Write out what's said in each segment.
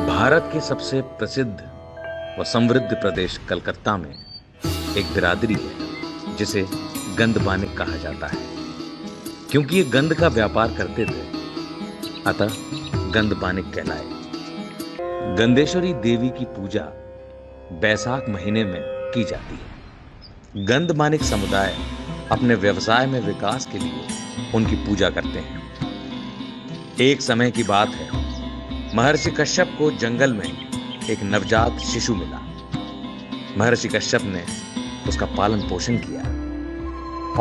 भारत के सबसे प्रसिद्ध व समृद्ध प्रदेश कलकत्ता में एक बिरादरी है जिसे गंधमानिक कहा जाता है। क्योंकि ये गंध का व्यापार करते थे, अतः गंधमानिक कहलाए। गंधेश्वरी देवी की पूजा बैसाख महीने में की जाती है। गंधमानिक समुदाय अपने व्यवसाय में विकास के लिए उनकी पूजा करते हैं। एक समय की बात है, महर्षि कश्यप को जंगल में एक नवजात शिशु मिला। महर्षि कश्यप ने उसका पालन पोषण किया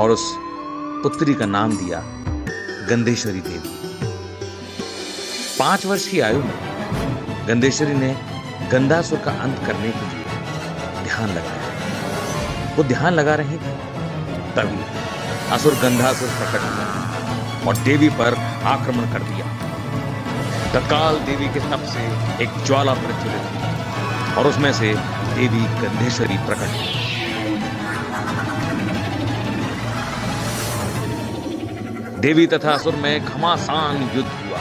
और उस पुत्री का नाम दिया गंधेश्वरी देवी। 5 वर्ष की आयु में गंधेश्वरी ने गंधासुर का अंत करने के लिए ध्यान लगाया। वो ध्यान लगा रही थी, तभी असुर गंधासुर प्रकट हुआ और देवी पर आक्रमण कर दिया। तत्काल देवी के तप से एक ज्वाला प्रज्वलित हुई और उसमें से देवी गंधेश्वरी प्रकट हुई। देवी तथा असुर में घमासान युद्ध हुआ।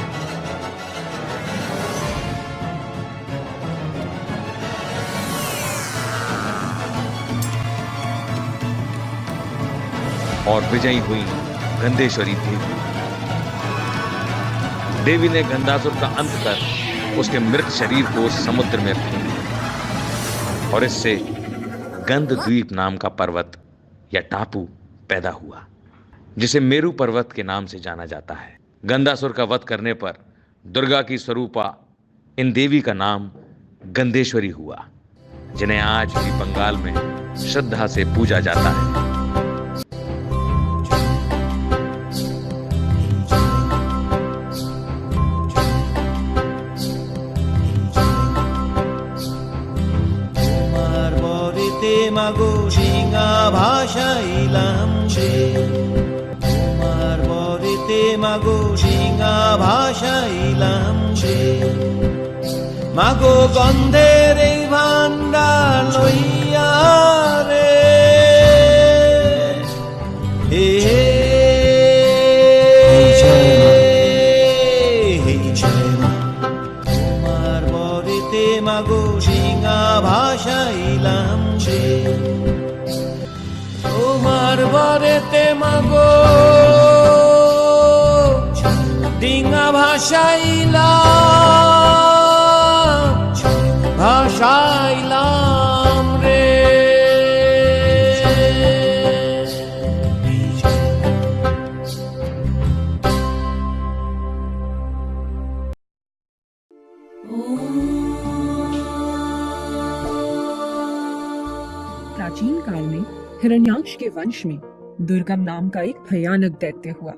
और विजयी हुई गंधेश्वरी देवी। देवी ने गंधासुर का अंत कर उसके मृत शरीर को समुद्र में फेंक दिया और इससे गंधद्वीप नाम का पर्वत या टापू पैदा हुआ, जिसे मेरू पर्वत के नाम से जाना जाता है। गंधासुर का वध करने पर दुर्गा की स्वरूपा इन देवी का नाम गंधेश्वरी हुआ, जिन्हें आज भी बंगाल में श्रद्धा से पूजा जाता है। মাগো সিংহা ভাষাইলাম রে, তোমার বরেতে মাগো সিংহা ভাষাইলাম রে। মাগো গন্ধের এই ভান্ডার লইয়া রে, হে হে তোমার বরেতে মাগো সিংহা ভাষাইলাম রে। তোমার বরেতে মাগো ডিঙা ভাষাইলাম রে। प्राचीन काल में हिरण्याक्ष के वंश में दुर्गम नाम का एक भयानक दैत्य हुआ।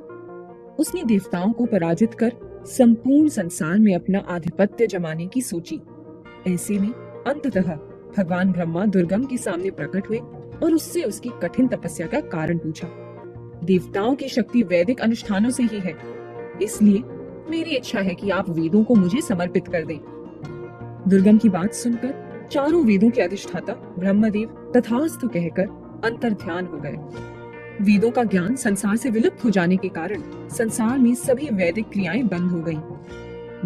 उसने देवताओं को पराजित कर संपूर्ण संसार में अपना आधिपत्य जमाने की सोची। ऐसे में अंततः भगवान ब्रह्मा दुर्गम के सामने प्रकट हुए और उससे उसकी कठिन तपस्या का कारण पूछा। देवताओं की शक्ति वैदिक अनुष्ठानों से ही है, इसलिए मेरी इच्छा है कि आप वेदों को मुझे समर्पित कर दें। दुर्गम की बात सुनकर चारों वेदों के अधिष्ठाता ब्रह्मदेव तथास्तु कहकर अंतर्ध्यान हो गए। वेदों का ज्ञान संसार से विलुप्त हो जाने के कारण संसार में सभी वैदिक क्रियाएं बंद हो गईं।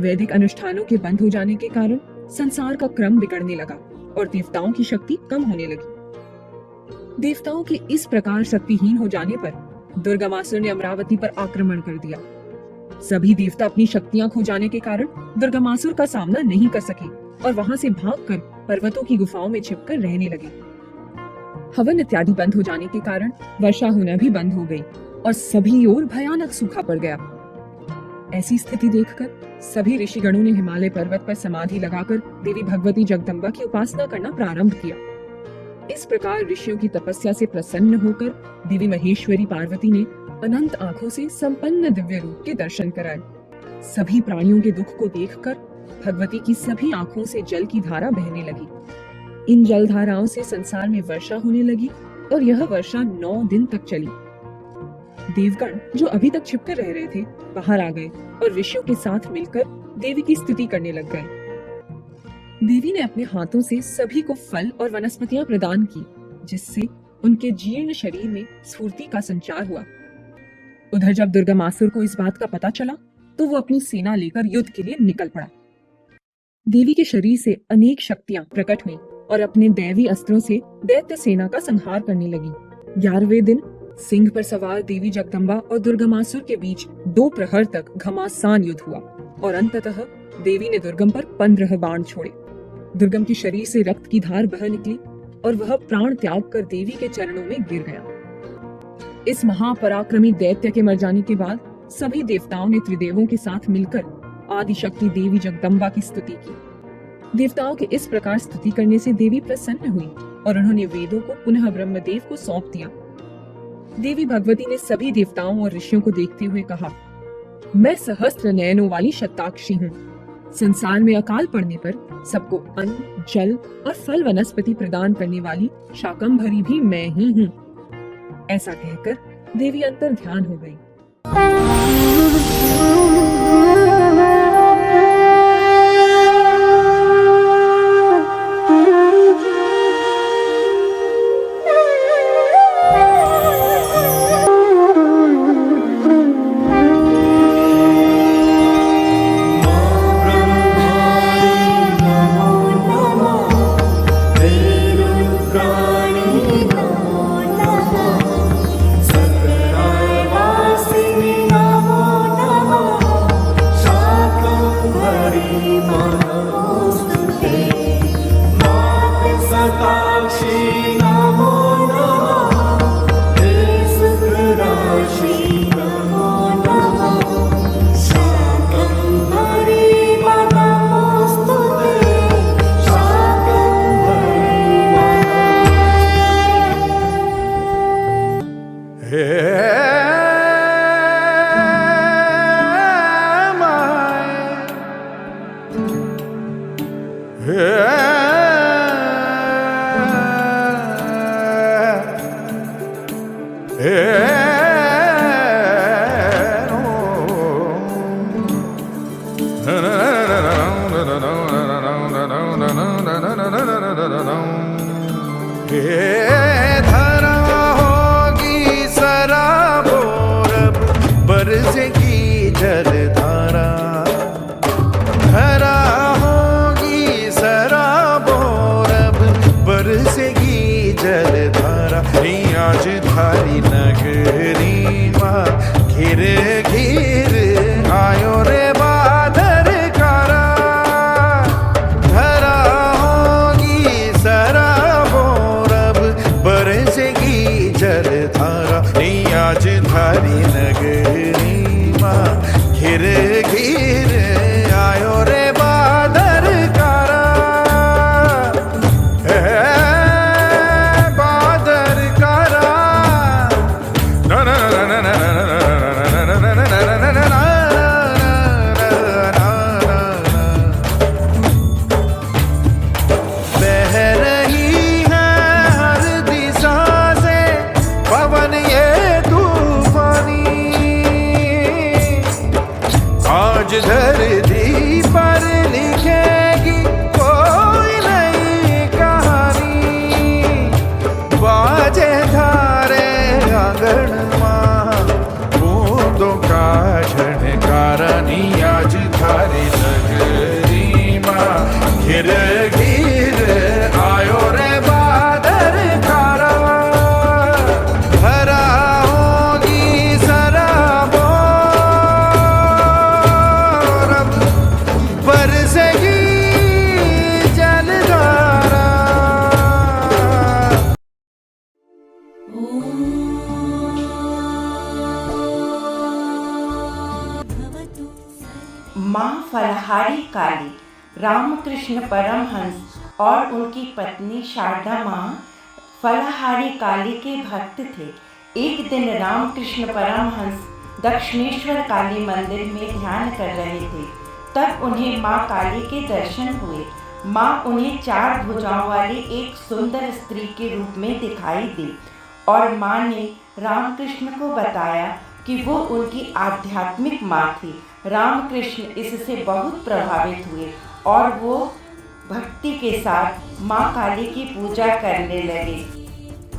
वैदिक अनुष्ठानों के बंद हो जाने के कारण संसार का क्रम बिगड़ने लगा और देवताओं की शक्ति कम होने लगी। देवताओं के इस प्रकार शक्तिहीन हो जाने पर दुर्गमासुर ने अमरावती पर आक्रमण कर दिया। सभी देवता अपनी शक्तियां खो जाने के कारण दुर्गमासुर का सामना नहीं कर सके और वहां से भागकर पर्वतों की गुफाओं में छिपकर रहने लगे। हवन इत्यादि बंद हो जाने के कारण वर्षा होना भी बंद हो गई और सभी ओर भयानक सूखा पड़ गया। ऐसी स्थिति देखकर सभी ऋषिगणों ने हिमालय पर्वत पर समाधि लगाकर देवी भगवती जगदम्बा की उपासना करना प्रारंभ किया। इस प्रकार ऋषियों की तपस्या से प्रसन्न होकर देवी महेश्वरी पार्वती ने अनंत आंखों से संपन्न दिव्य रूप के दर्शन कराए। सभी प्राणियों के दुख को देखकर भगवती की सभी आंखों से जल की धारा बहने लगी। इन जल धाराओं से संसार में वर्षा होने लगी और यह वर्षा 9 दिन तक चली। देवगण जो अभी तक छिपकर रह रहे थे बाहर आ गए और ऋषियों के साथ मिलकर देवी की स्तुति करने लग गए। देवी ने अपने हाथों से सभी को फल और वनस्पतियां प्रदान की, जिससे उनके जीर्ण शरीर में स्फूर्ति का संचार हुआ उधर जब दुर्गमासुर को इस बात का पता चला तो वो अपनी सेना लेकर युद्ध के लिए निकल पड़ा। देवी के शरीर से अनेक शक्तियां प्रकट हुईं और अपने दैवी अस्त्रों से दैत्य सेना का संहार करने लगी। 11वें दिन सिंह पर सवार देवी जगदम्बा और दुर्गमासुर के बीच 2 प्रहर तक घमासान युद्ध हुआ और अंततः देवी ने दुर्गम पर 15 बाण छोड़े। दुर्गम के शरीर से रक्त की धार बह निकली और वह प्राण त्याग कर देवी के चरणों में गिर गया। इस महापराक्रमी दैत्य के मर जाने के बाद सभी देवताओं ने त्रिदेवों के साथ मिलकर आदिशक्ति देवी जगदम्बा की स्तुति की। देवताओं के इस प्रकार स्तुति करने से देवी प्रसन्न हुई और उन्होंने वेदों को पुनः ब्रह्मदेव को सौंप दिया। देवी भगवती ने सभी देवताओं और ऋषियों को देखते हुए कहा, मैं सहस्त्र नयनों वाली शताक्षी हूँ। संसार में अकाल पड़ने पर सबको अन्न, जल और फल वनस्पति प्रदान करने वाली शाकंभरी भी मैं ही हूँ। ऐसा कहकर देवी अंतर ध्यान हो गई। धरा होगी सराबोर बरसेगी जलधारा, धरा होगी सराबोर बरसेगी जलधारा। आज थारी नगरी माँ घिर घिर आयो रे बादर कारा, धरा होगी सराबोर बरसेगी जलधारा। आज थारी नगरी माँ घिर घिर आयो रे बादर कारा, बादर कारा। बह रही है हर दिशा से पवन ये तूफानी, आज धरती पर लिखेगी कोई नई कहानी। बाजे धारे आंगन माँ बूंदों का झनकारनी, आज थारी नगरी माँ घिर घिर आयो रे बादर कारा, धरा होगी सराबोर बरसेगी जलधारा। माँ फलहारी काली रामकृष्ण परमहंस और उनकी पत्नी शारदा माँ फलहारी काली के भक्त थे। एक दिन रामकृष्ण परमहंस दक्षिणेश्वर काली मंदिर में ध्यान कर रहे थे, तब उन्हें माँ काली के दर्शन हुए। माँ उन्हें 4 भुजाओं वाली एक सुंदर स्त्री के रूप में दिखाई दी और माँ ने रामकृष्ण को बताया कि वो उनकी आध्यात्मिक माँ थी। रामकृष्ण इससे बहुत प्रभावित हुए और वो भक्ति के साथ माँ काली की पूजा करने लगे।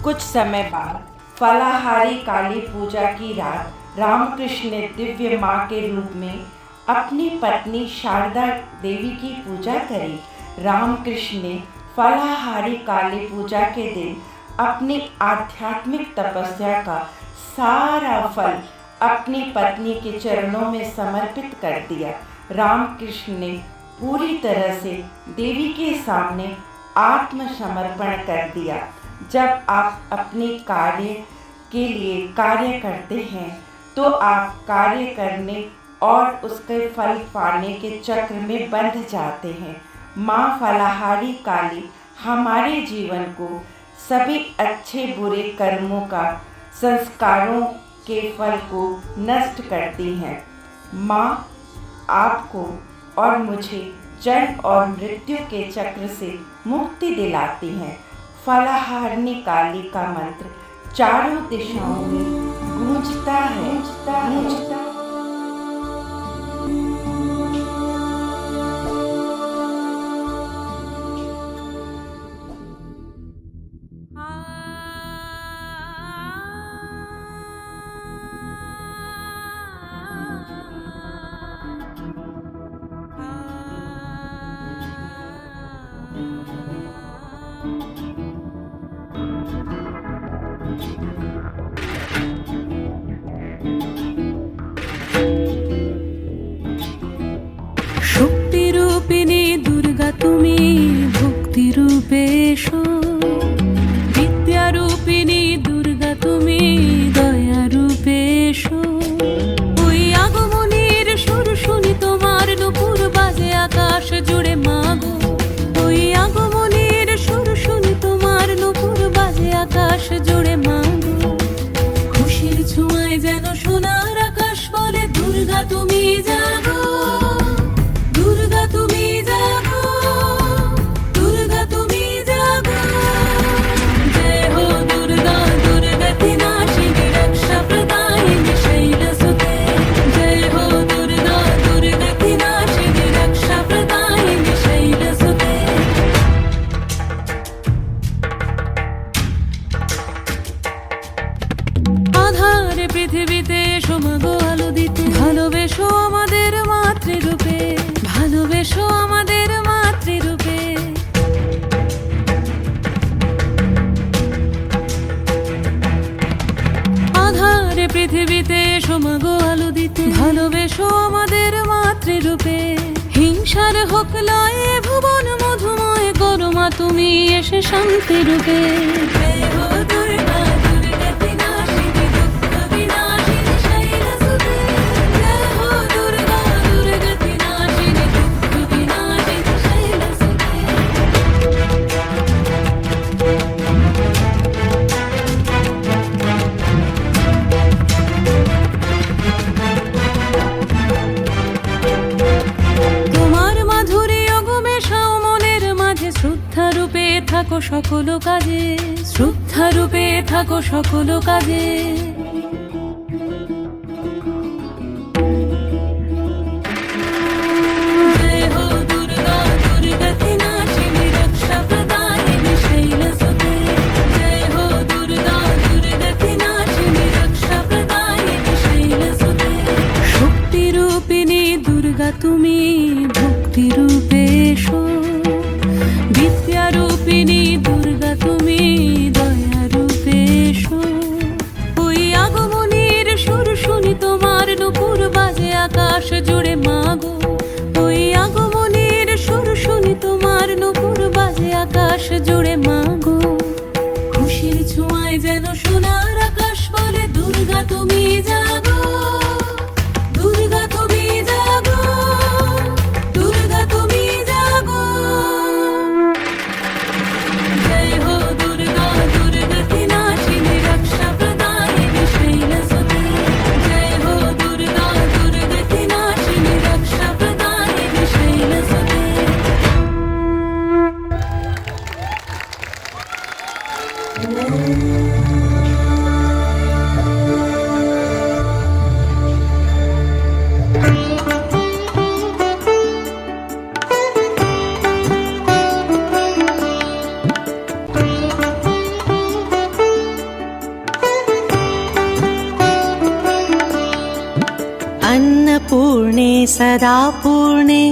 कुछ समय बाद फलाहारी काली पूजा की रात रामकृष्ण ने दिव्य माँ के रूप में अपनी पत्नी शारदा देवी की पूजा करी। रामकृष्ण ने फलाहारी काली पूजा के दिन अपनी आध्यात्मिक तपस्या का सारा फल अपनी पत्नी के चरणों में समर्पित कर दिया। रामकृष्ण ने पूरी तरह से देवी के सामने आत्मसमर्पण कर दिया। जब आप अपने कार्य के लिए कार्य करते हैं तो आप कार्य करने और उसके फल पाने के चक्र में बंध जाते हैं। माँ फलाहारी काली हमारे जीवन को सभी अच्छे बुरे कर्मों का संस्कारों के फल को नष्ट करती हैं। माँ आपको और मुझे जन्म और मृत्यु के चक्र से मुक्ति दिलाती हैं। फलाहारिणी काली का मंत्र चारों दिशाओं में गूंजता है, गूंजता। শক্তিরূপিণী দুর্গা তুমি ভক্তিরূপে এসো, বিদ্যারূপিণী দুর্গা তুমি দয়ারূপে এসো। ওই আগমনের সুর শুনি তোমার নুপুর বাজে আকাশ জুড়ে মাগো। ওই আগমনের সুর শুনি তোমার নুপুর বাজে আকাশ জুড়ে মাগো। খুশির ছোঁয়ায় যেন সোনার আকাশ বলে দুর্গা তুমি জাগো, দুর্গা তুমি জাগো, দুর্গা তুমি জাগো। জয় হো দুর্গা দুর্গতি নাশিনী রক্ষা প্রদায়িনী শৈলসুতে। জয় হো দুর্গা দুর্গতি নাশিনী রক্ষা প্রদায়িনী শৈলসুতে। আধারে পৃথিবীতে এসো মাগো আলো দিতে, ভালোবেসো আমাদের মাতৃরূপে, ভালোবেসো আমাদের মাতৃরূপে। আধারে পৃথিবীতে এসো মাগো আলো দিতে, ভালোবেসো আমাদের মাতৃরূপে। হিংসার হোক লয়ে ভুবন মধুময় করো মা তুমি এসে শান্তিরূপে। জয় হো দুর্গা দুর্গতি নাশিনী দুঃখ বিনাশিনী শৈলসুতে। জয় হো দুর্গা দুর্গতি নাশিনী দুঃখ বিনাশিনী শৈলসুতে। তোমার মাধুরী অগমেশাও মনের মাঝে, শ্রদ্ধা রূপে থাকো সকল কাজে, শ্রদ্ধা রূপে থাকো সকল কাজে। জয় হো দুর্গা দুর্গতি নাশিনী রক্ষা প্রদায়িনী শৈলসুতে। জয় হো দুর্গা দুর্গতি নাশিনী রক্ষা প্রদায়িনী শৈলসুতে। শক্তিরূপিণী দুর্গা তুমি ভক্তিরূপে এসো, বিদ্যারূপিণী দুর্গা তুমি দয়ারূপে এসো। ওই আগমনের সুর শুনি তোমার নুপুর বাজে আকাশ জুড়ে মাগো। ওই আগমনের সুর শুনি তোমার নুপুর বাজে আকাশ জুড়ে মাগো। খুশির ছোঁয়ায় যেন সোনার আকাশ বলে দুর্গা তুমি জাগো, দুর্গা তুমি জাগো, দুর্গা তুমি अन्नपूर्णे सदा पूर्णे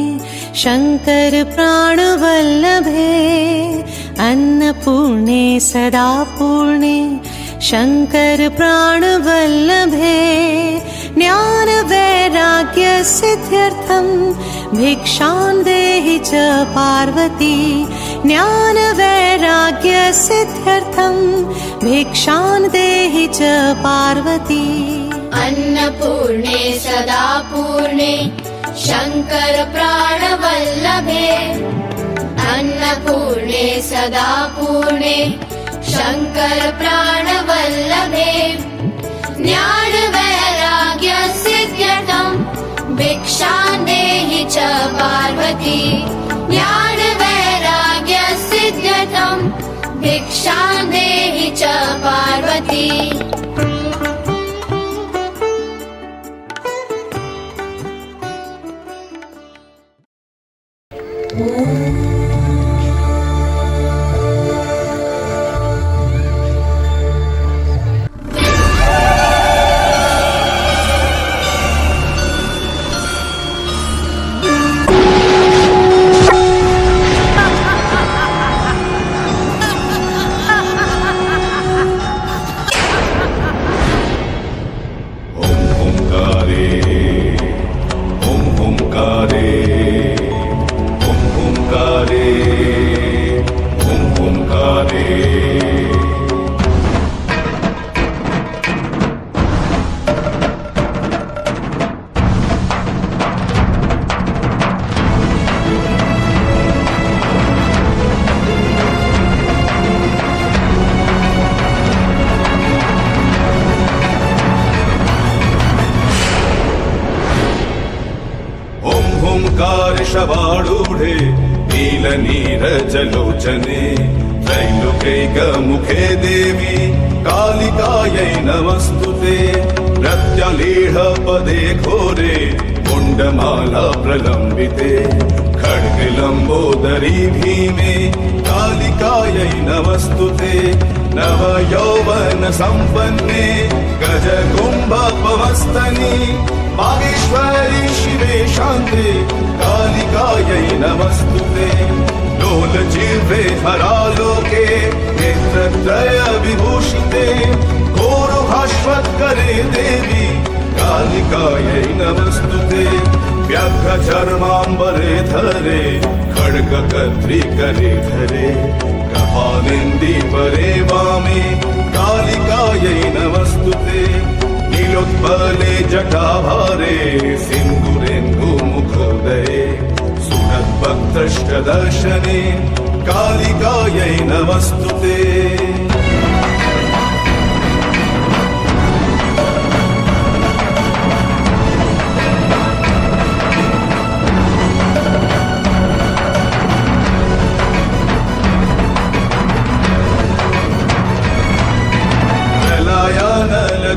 शङ्कर प्राणवल्लभे अन्नपूर्णे सदा पूर्णे शङ्कर प्राणवल्लभे ज्ञानवैराग्यसिद्ध्यर्थं भिक्षां देहि च पार्वती ज्ञानवैराग्यसिद्ध्यर्थं भिक्षां देहि च पार्वती अन्नपूर्णे सदा पूर्णे शङ्कर प्राणवल्लभे अन्नपूर्णे सदा पूर्णे शङ्कर प्राणवल्लभे ज्ञानवैराग्यसिद्ध्यर्थं भिक्षां देहि च पार्वती ज्ञानवैराग्यसिद्ध्यर्थं भिक्षां देहि च पार्वती शवारूढे नीलनीरजलोचने त्रैलोक्यैकमुखे देवी कालिकायै नमस्तुते प्रत्यलीढपदे घोरे कुण्डमाला प्रलम्बिते खड्गलम्बोदरी भीमे कालिकायै नमस्तुते नवयौवन सम्पन्ने गजकुम्भपवस्तनि बागेश्वरी शिवे शान्ते कालिकायै नमस्तुते लोलजिह्वे हरालोके नेत्रत्रय विभूषिते घोरभास्वत्करे देवी कालिकायै नमस्तुते व्याघ्रचर्माम्बरे धरे खड्गकर्त्री करे धरे कपालिन्दीपरे वामे कालिकायै नमस्तुते नीलोत्पले जटाभारे सिन्दूरेन्दुमुखोदये सुरद्भक्तष्टदर्शने कालिकायै नमस्तुते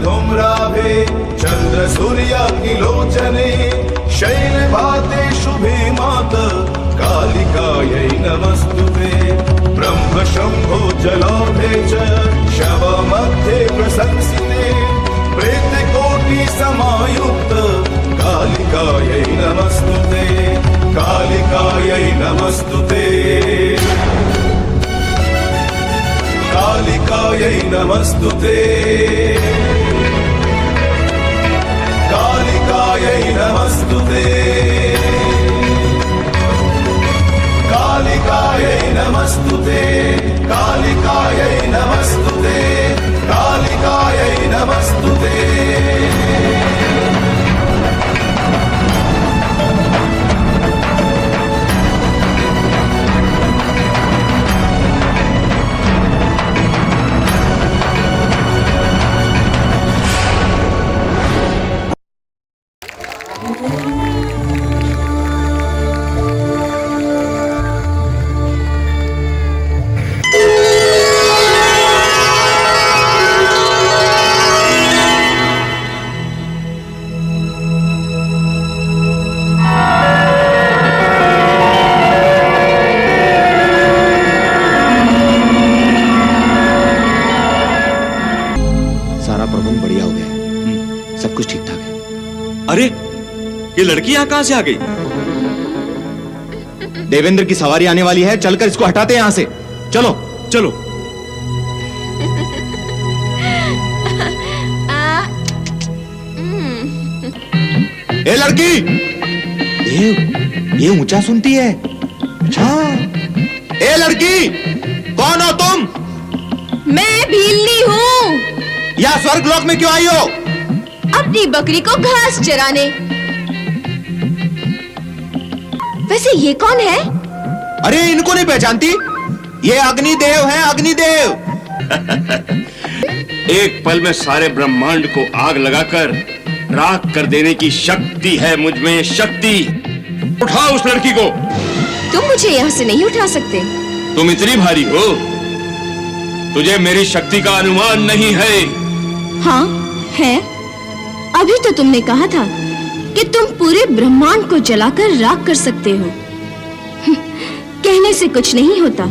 धूम्राभे चन्द्र सूर्याग्निलोचने शैलभाते शुभे मात कालिकायै नमस्तुते ब्रह्म शम्भो जलाभे च शवमध्ये प्रशंसिते प्रेतकोटि समायुक्त कालिकायै नमस्तुते कालिकायै नमस्तुते कालिकायै नमस्तुते कालिकायै नमस्तुते कालिकायै नमस्तुते कालिकायै नमस्तुते कालिकायै नमस्तुते सारा प्रबंध बढ़िया हो गया है, सब कुछ ठीक ठाक है। अरे ये लड़की यहाँ कहां से आ गई? देवेंद्र की सवारी आने वाली है, चलकर इसको हटाते हैं यहां से। चलो चलो। ए लड़की, देव, ये ऊंचा सुनती है। अच्छा, ए लड़की, कौन हो तुम? मैं भीलनी हूँ। या स्वर्गलोक में क्यों आई हो? अपनी बकरी को घास चराने। वैसे ये कौन है? अरे इनको नहीं पहचानती? ये अग्निदेव हैं, अग्निदेव। एक पल में सारे ब्रह्मांड को आग लगाकर राख कर देने की शक्ति है मुझ में, शक्ति। उठाओ उस लड़की को। तुम मुझे यहाँ से नहीं उठा सकते। तुम इतनी भारी हो, तुझे मेरी शक्ति का अनुमान नहीं है। हाँ है। अभी तो तुमने कहा था कि तुम पूरे ब्रह्मांड को जलाकर राख कर सकते हो। कहने से कुछ नहीं होता,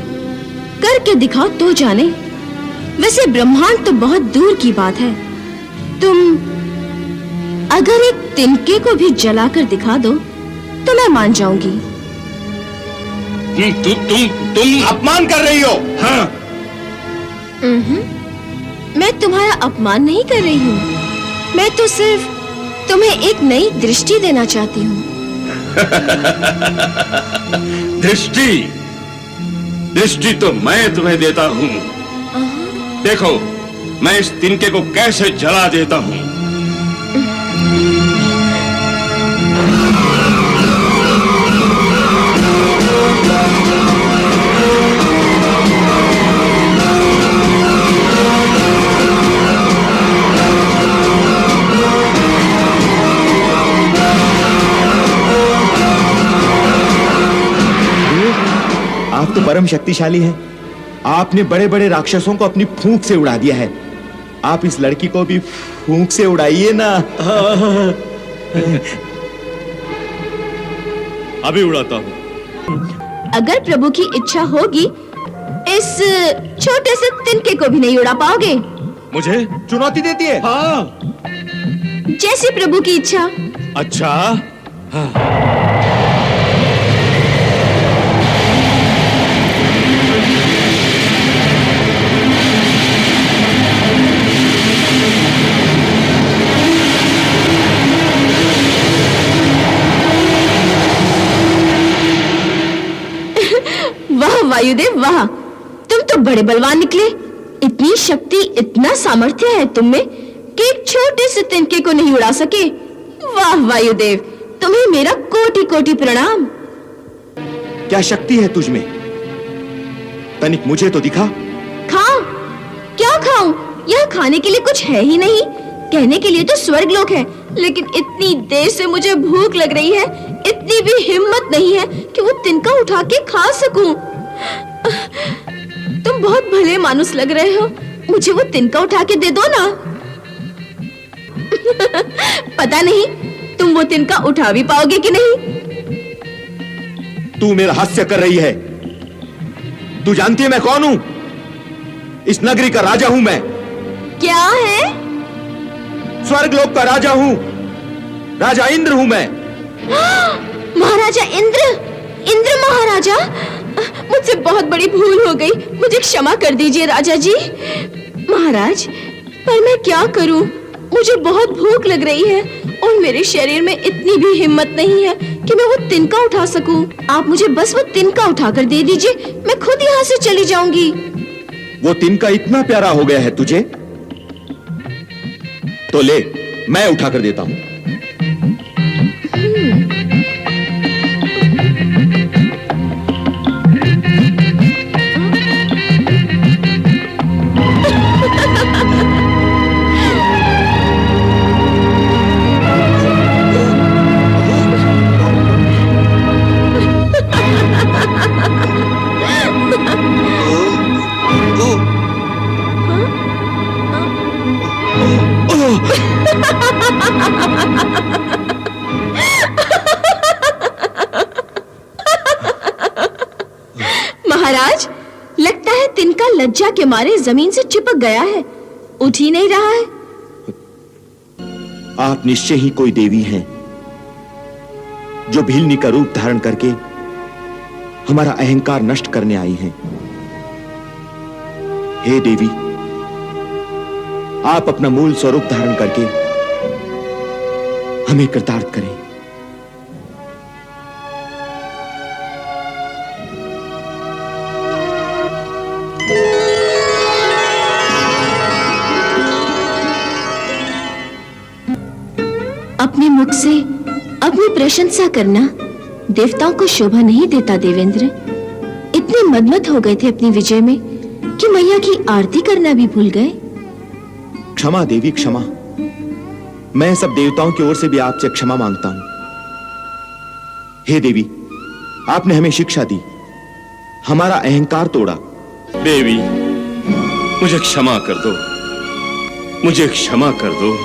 करके दिखाओ तो जाने। वैसे ब्रह्मांड तो बहुत दूर की बात है। तुम अगर एक तिनके को भी जलाकर दिखा दो तो मैं मान जाऊंगी। तुम अपमान कर रही हो। हाँ। मैं तुम्हारा अपमान नहीं कर रही हूँ। मैं तो सिर्फ तुम्हें एक नई दृष्टि देना चाहती हूँ। दृष्टि? दृष्टि तो मैं तुम्हें देता हूँ। देखो मैं इस तिनके को कैसे जला देता हूँ। आप तो परम शक्तिशाली हैं। आपने बड़े बड़े राक्षसों को अपनी फूंक से उड़ा दिया है। आप इस लड़की को भी फूंक से उड़ाइए ना। अभी उड़ाता हूँ। अगर प्रभु की इच्छा होगी, इस छोटे से तिनके को भी नहीं उड़ा पाओगे। मुझे चुनौती देती है? हाँ। जैसी प्रभु की इच्छा। अच्छा। हाँ। वाह वायुदेव वाह, तुम तो बड़े बलवान निकले। इतनी शक्ति, इतना सामर्थ्य है तुम में कि एक छोटे से तिनके को नहीं उड़ा सके। वाह वायुदेव, तुम्हें मेरा कोटि कोटि प्रणाम। क्या शक्ति है तुझ में? तनिक मुझे तो दिखा। खाओ। क्या खाऊं? यहाँ खाने के लिए कुछ है ही नहीं। कहने के लिए तो स्वर्गलोक है, लेकिन इतनी देर से मुझे भूख लग रही है, इतनी भी हिम्मत नहीं है कि वो तिनका उठा के खा सकूं। तुम बहुत भले मानुस लग रहे हो, मुझे वो तिनका उठा के दे दो ना। पता नहीं तुम वो तिनका उठा भी पाओगे कि नहीं। तू मेरा हास्य कर रही है। तू जानती है मैं कौन हूं? इस नगरी का राजा हूं मैं। क्या है? स्वर्गलोक का राजा हूं। राजा इंद्र हूं मैं। महाराजा इंद्र? इंद्र महाराजा? मुझसे बहुत बड़ी भूल हो गई, मुझे क्षमा कर दीजिए राजा जी। महाराज, पर मैं क्या करूं? मुझे बहुत भूख लग रही है और मेरे शरीर में इतनी भी हिम्मत नहीं है कि मैं वो तिनका उठा सकूं। आप मुझे बस वो तिनका उठाकर दे दीजिए, मैं खुद यहाँ से चली जाऊंगी। वो तिनका इतना प्यारा हो गया है तुझे? तो ले, मैं उठाकर देता हूं। महाराज, लगता है तिनका लज्जा के मारे जमीन से चिपक गया है, उठ ही नहीं रहा है। आप निश्चय ही कोई देवी हैं। जो भीलनी का रूप धारण करके हमारा अहंकार नष्ट करने आई हैं। हे देवी, आप अपना मूल स्वरूप धारण करके हमें कृतार्थ करें। अपने मुख से अपनी प्रशंसा करना देवताओं को शोभा नहीं देता देवेंद्र। इतने मदमत हो गए थे अपनी विजय में कि मैया की आरती करना भी भूल गए। क्षमा देवी, क्षमा। मैं सब देवताओं की ओर से भी आपसे क्षमा मांगता हूं। हे देवी, आपने हमें शिक्षा दी, हमारा अहंकार तोड़ा। देवी, मुझे क्षमा कर दो, मुझे क्षमा कर दो।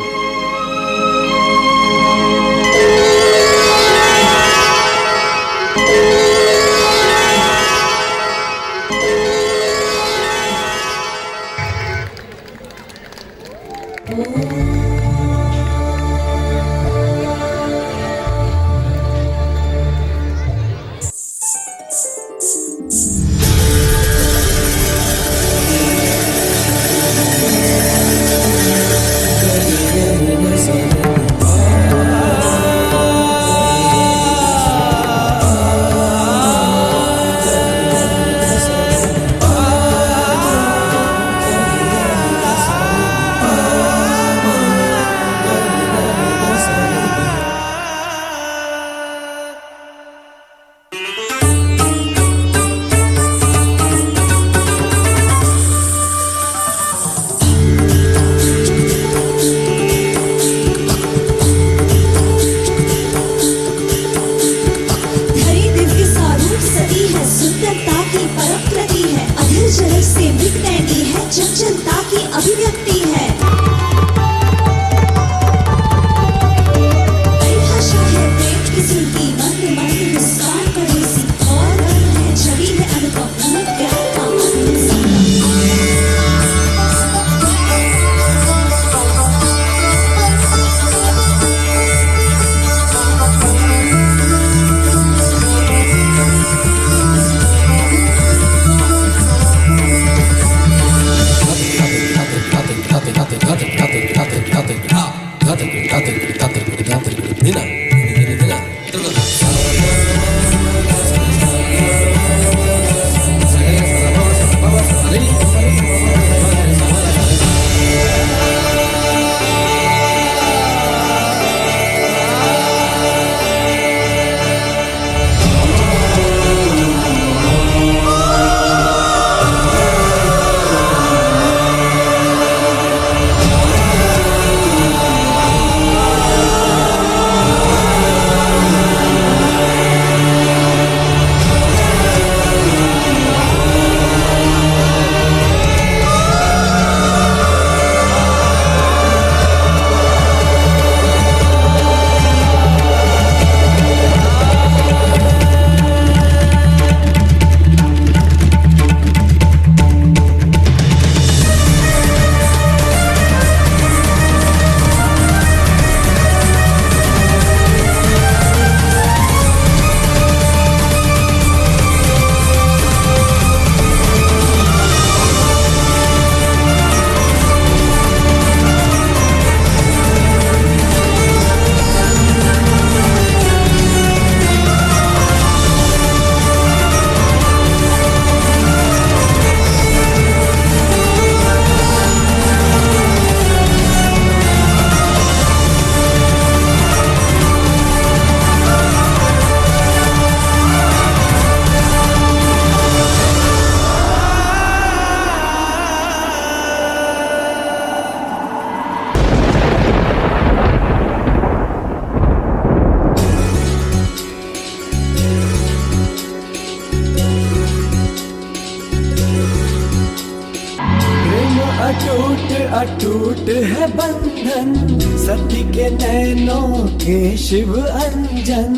अटूट है बंधन सती के नैनों के शिव अंजन।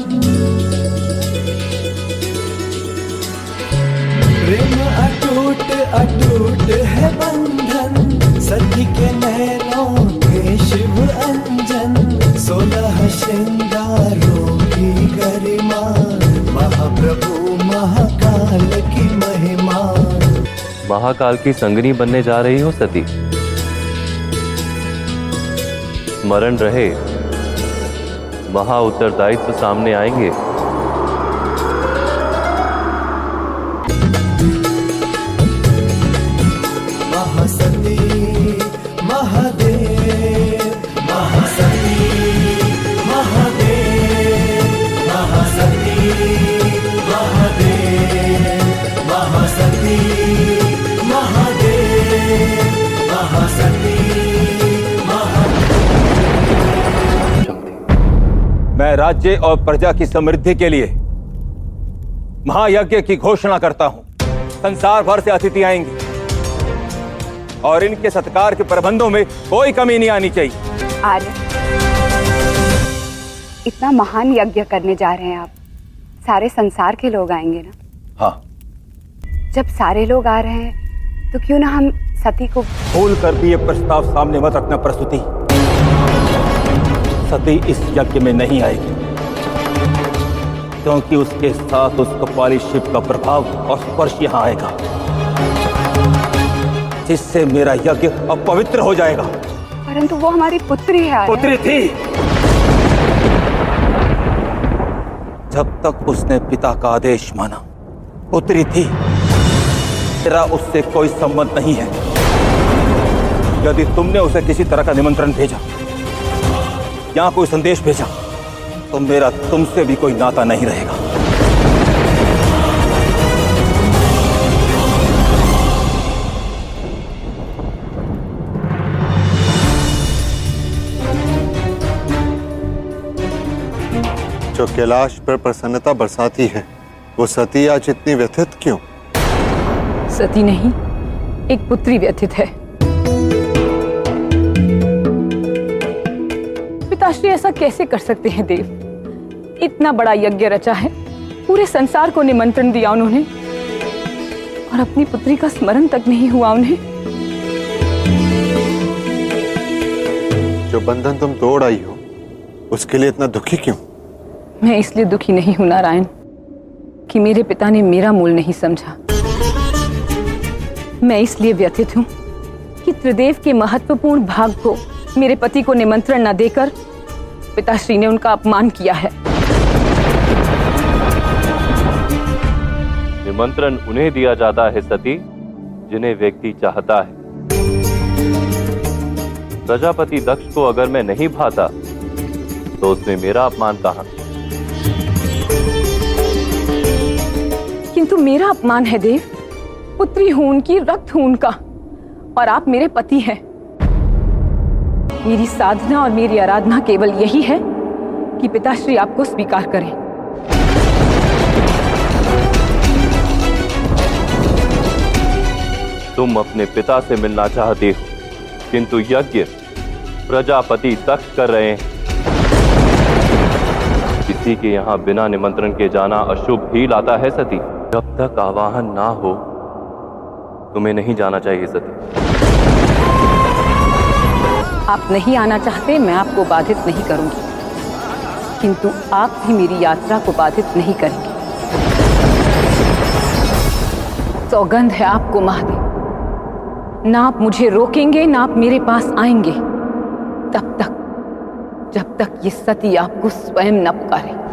प्रेम अटूट अटूट है बंधन सती के नैनों के शिव अंजन। 16 श्रृंगारों की गरिमा प्रभु महाकाल की महिमा। महाकाल की संगनी बनने जा रही हो सती। स्मरण रहे, महा उत्तरदायित्व सामने आएंगे। महासती महादेव, महासती महादेव, महासती महादेव, महासती महादेव, महासती मैं राज्य और प्रजा की समृद्धि के लिए महायज्ञ की घोषणा करता हूं। संसार भर से अतिथि आएंगे और इनके सत्कार के प्रबंधों में कोई कमी नहीं आनी चाहिए। आर्य, इतना महान यज्ञ करने जा रहे हैं आप, सारे संसार के लोग आएंगे ना? हाँ। जब सारे लोग आ रहे हैं तो क्यों ना हम सती को भूल कर भी ये प्रस्ताव सामने मत रखना प्रस्तुति। सती इस यज्ञ में नहीं आएगी क्योंकि उसके साथ उस कपाली शिव का प्रभाव और स्पर्श यहां आएगा, जिससे मेरा यज्ञ अपवित्र हो जाएगा। परंतु वो हमारी पुत्री है। पुत्री थी जब तक उसने पिता का आदेश माना, पुत्री थी। मेरा उससे कोई संबंध नहीं है। यदि तुमने उसे किसी तरह का निमंत्रण भेजा या कोई संदेश भेजा तो मेरा तुमसे भी कोई नाता नहीं रहेगा। जो कैलाश पर प्रसन्नता बरसाती है, वो सती आज इतनी व्यथित क्यों? सती नहीं, एक पुत्री व्यथित है। पिताश्री ऐसा कैसे कर सकते हैं देव? इतना बड़ा यज्ञ रचा है, पूरे संसार को निमंत्रण दिया उन्होंने, और अपनी पुत्री का स्मरण तक नहीं हुआ उन्हें। जो बंधन तुम तोड़ आई हो, उसके लिए इतना दुखी क्यों? मैं इसलिए दुखी नहीं हूं नारायण कि मेरे पिता ने मेरा मूल नहीं समझा। मैं इसलिए व्यथित हूं कि त्रिदेव के महत्वपूर्ण भाग को मेरे पति को निमंत्रण न देकर पिताश्री ने उनका अपमान किया है। निमंत्रण उन्हें दिया जाता है सती जिन्हें व्यक्ति चाहता है। प्रजापति दक्ष को अगर मैं नहीं भाता तो उसमें मेरा अपमान कहां? किंतु मेरा अपमान है देव, पुत्री हूं उनकी, रक्त हूं उनका, और आप मेरे पति हैं। मेरी साधना और मेरी आराधना केवल यही है कि पिताश्री आपको स्वीकार करें। तुम अपने पिता से मिलना चाहते हो, किंतु यज्ञ प्रजापति दक्ष कर रहे हैं। किसी के यहाँ बिना निमंत्रण के जाना अशुभ ही लाता है सती। जब तक आवाहन ना हो तुम्हें नहीं जाना चाहिए सती। आप नहीं आना चाहते, मैं आपको बाधित नहीं करूंगी, किंतु आप भी मेरी यात्रा को बाधित नहीं करेंगे। सौगंध है आपको महादेव, ना आप मुझे रोकेंगे ना आप मेरे पास आएंगे तब तक जब तक ये सती आपको स्वयं न पुकारे।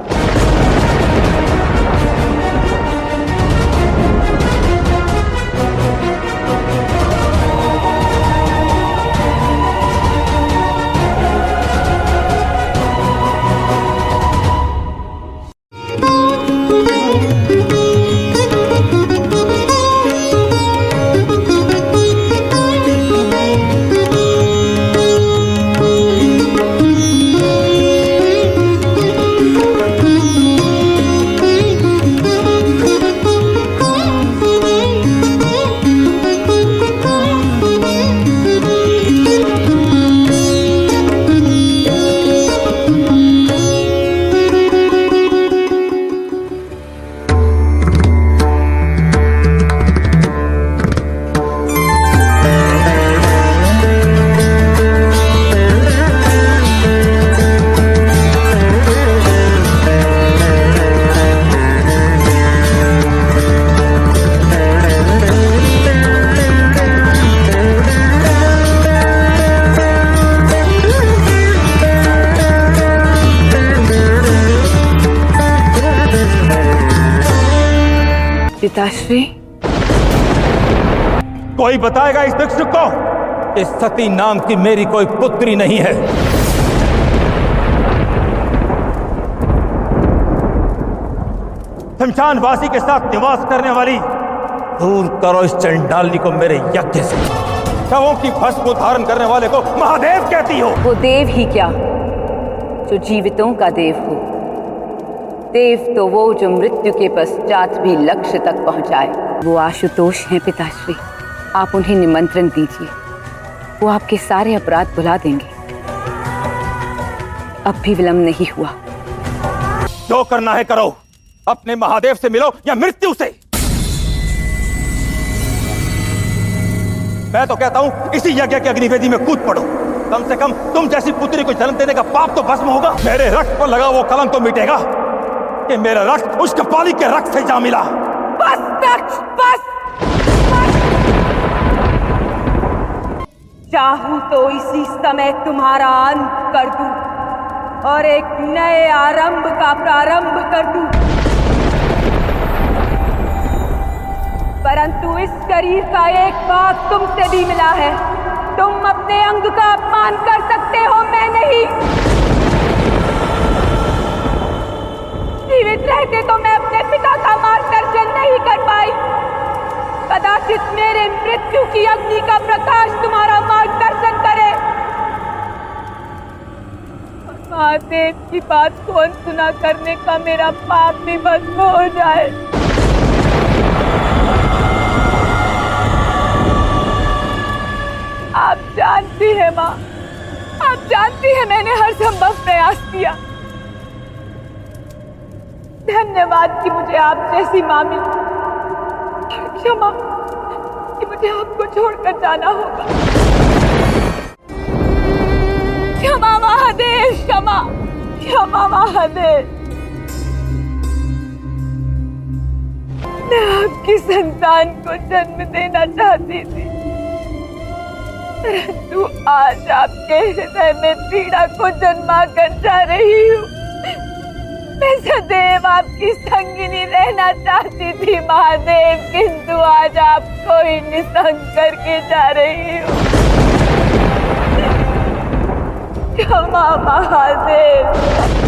पिताश्री। कोई बताएगा इस भिक्षुक को कि सती नाम की मेरी कोई पुत्री नहीं है? शमशानवासी के साथ निवास करने वाली, दूर करो इस चंडाली को मेरे यज्ञ से। शवों की भस्म धारण करने वाले को महादेव कहती हो? वो देव ही क्या, जो जीवितों का देव हो। देव तो वो जो मृत्यु के पश्चात भी लक्ष्य तक पहुंचाए। वो आशुतोष हैं पिताश्री, आप उन्हें निमंत्रण दीजिए, वो आपके सारे अपराध भुला देंगे। अब भी विलंब नहीं हुआ। जो करना है करो, अपने महादेव से मिलो या मृत्यु से। मैं तो कहता हूं इसी यज्ञ की अग्निवेदी में कूद पड़ो। कम से कम तुम जैसी पुत्री को जन्म देने का पाप तो भस्म होगा। मेरे रक्त पर लगा वो कलंक तो मिटेगा कि मेरा रक्त उस कपाली के रक्त से जा मिला। बस दक्ष, बस। चाहूं तो इसी समय तुम्हारा अंत कर दूं और एक नए आरंभ का प्रारंभ कर दूं, परंतु इस शरीर का एक भाग तुमसे भी मिला है। तुम अपने अंग का अपमान कर सकते हो, मैं नहीं। जीवित रहते तो मैं अपने पिता का मार्गदर्शन नहीं कर पाई। कदाचित मेरे मृत्यु की अग्नि का प्रकाश तुम्हारा मार्गदर्शन करे। महादेव की बात को अनसुना करने का मेरा पाप भी भस्म हो जाए। आप जानती हैं माँ, आप जानती हैं मैंने हर संभव प्रयास किया। धन्यवाद कि मुझे आप जैसी माँ मिली। क्षमा कि मुझे आपको छोड़कर जाना होगा। क्षमा महादेव, क्षमा, क्षमा महादेव। मैं आपकी संतान को जन्म देना चाहती थी, परंतु आज आपके हृदय में पीड़ा को जन्मा कर जा रही हूँ। मैं सदैव आपकी संगिनी रहना चाहती थी महादेव, किंतु आज आपको ही निसंग करके जा रही हूँ। क्षमा महादेव।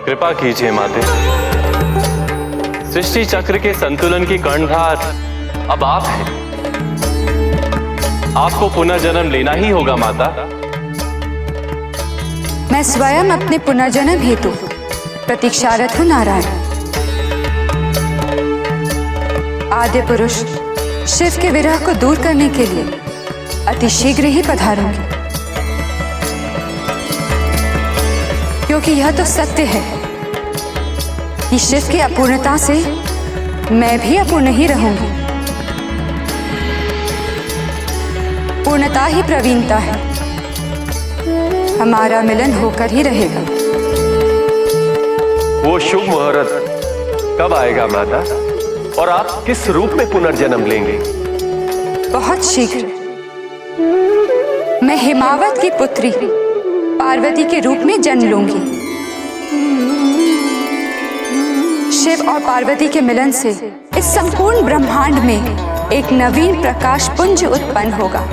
कृपा कीजिए माते, सृष्टि चक्र के संतुलन की कर्णधार अब आप हैं। आपको पुनर्जन्म लेना ही होगा माता। मैं स्वयं अपने पुनर्जन्म हेतु प्रतीक्षारत हूँ नारायण। आद्य पुरुष शिव के विरह को दूर करने के लिए अति शीघ्र ही पधारूंगी, क्योंकि यह तो सत्य है कि शिव की अपूर्णता से मैं भी अपूर्ण ही रहूंगी। पूर्णता ही प्रवीणता है, हमारा मिलन होकर ही रहेगा। वो शुभ मुहूर्त कब आएगा माता, और आप किस रूप में पुनर्जन्म लेंगे? बहुत शीघ्र मैं हिमावत की पुत्री पार्वती के रूप में जन्म लूंगी। शिव और पार्वती के मिलन से इस संपूर्ण ब्रह्मांड में एक नवीन प्रकाश पुंज उत्पन्न होगा।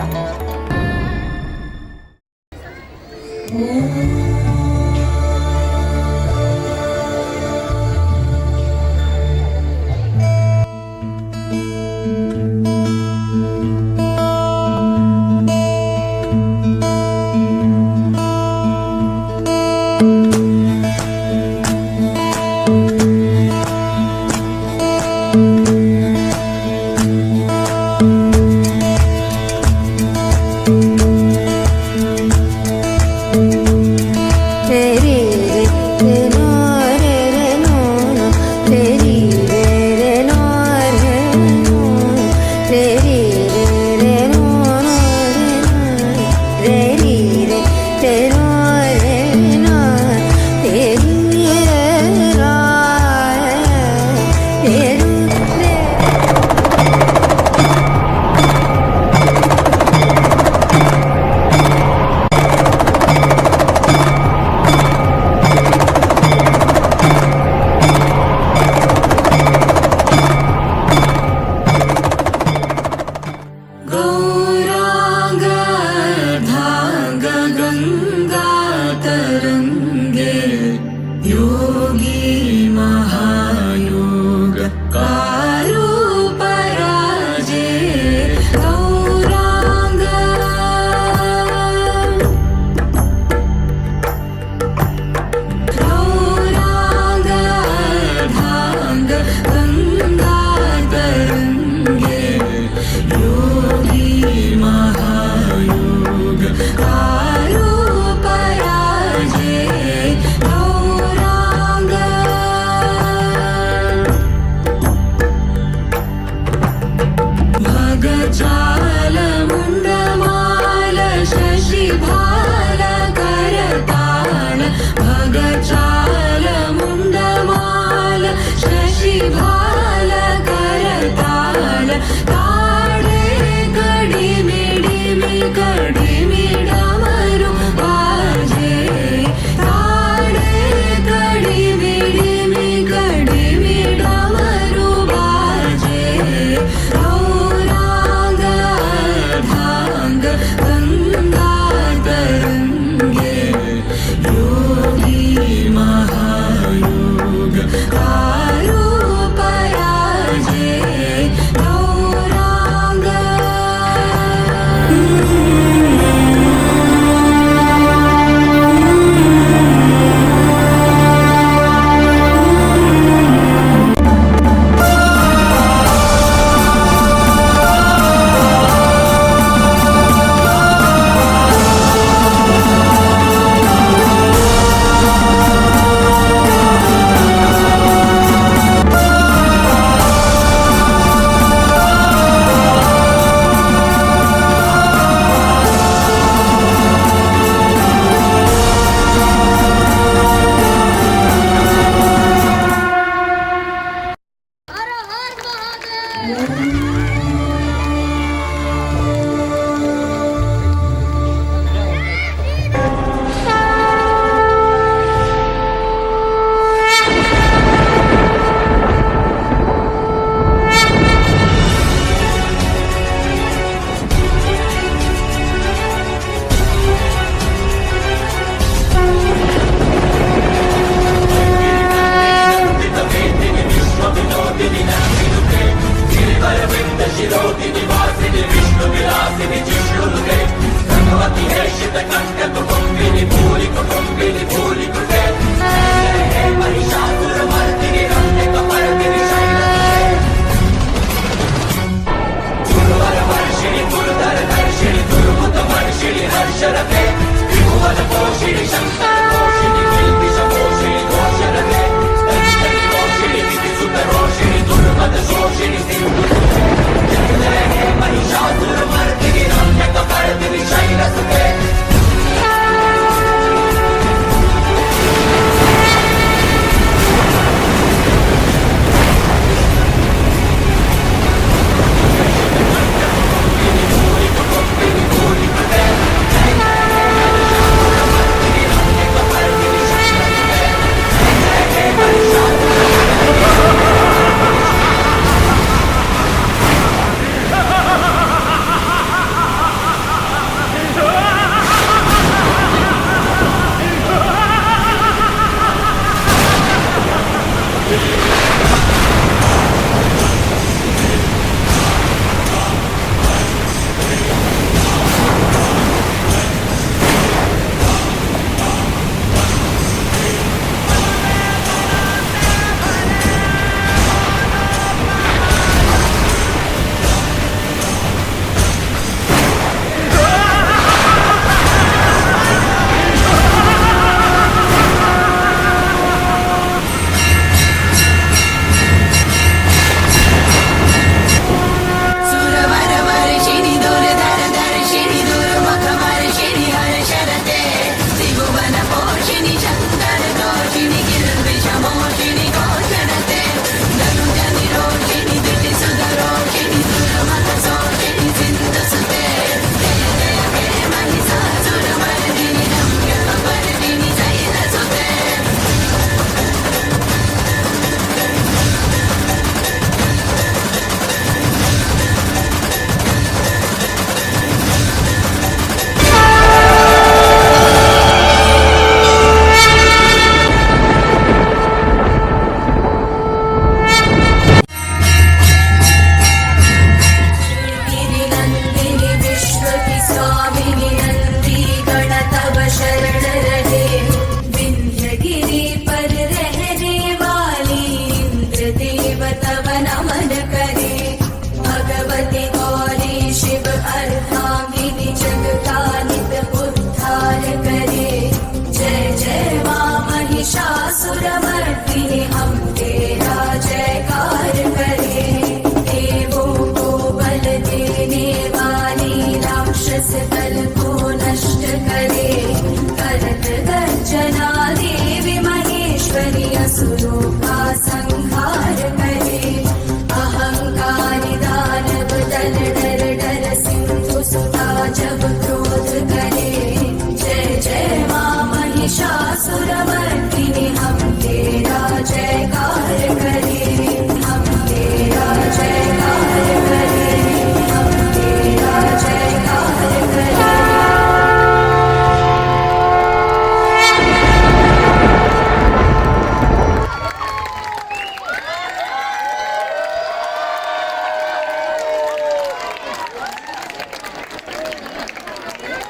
असुरमर्दिनि हम तेरा जय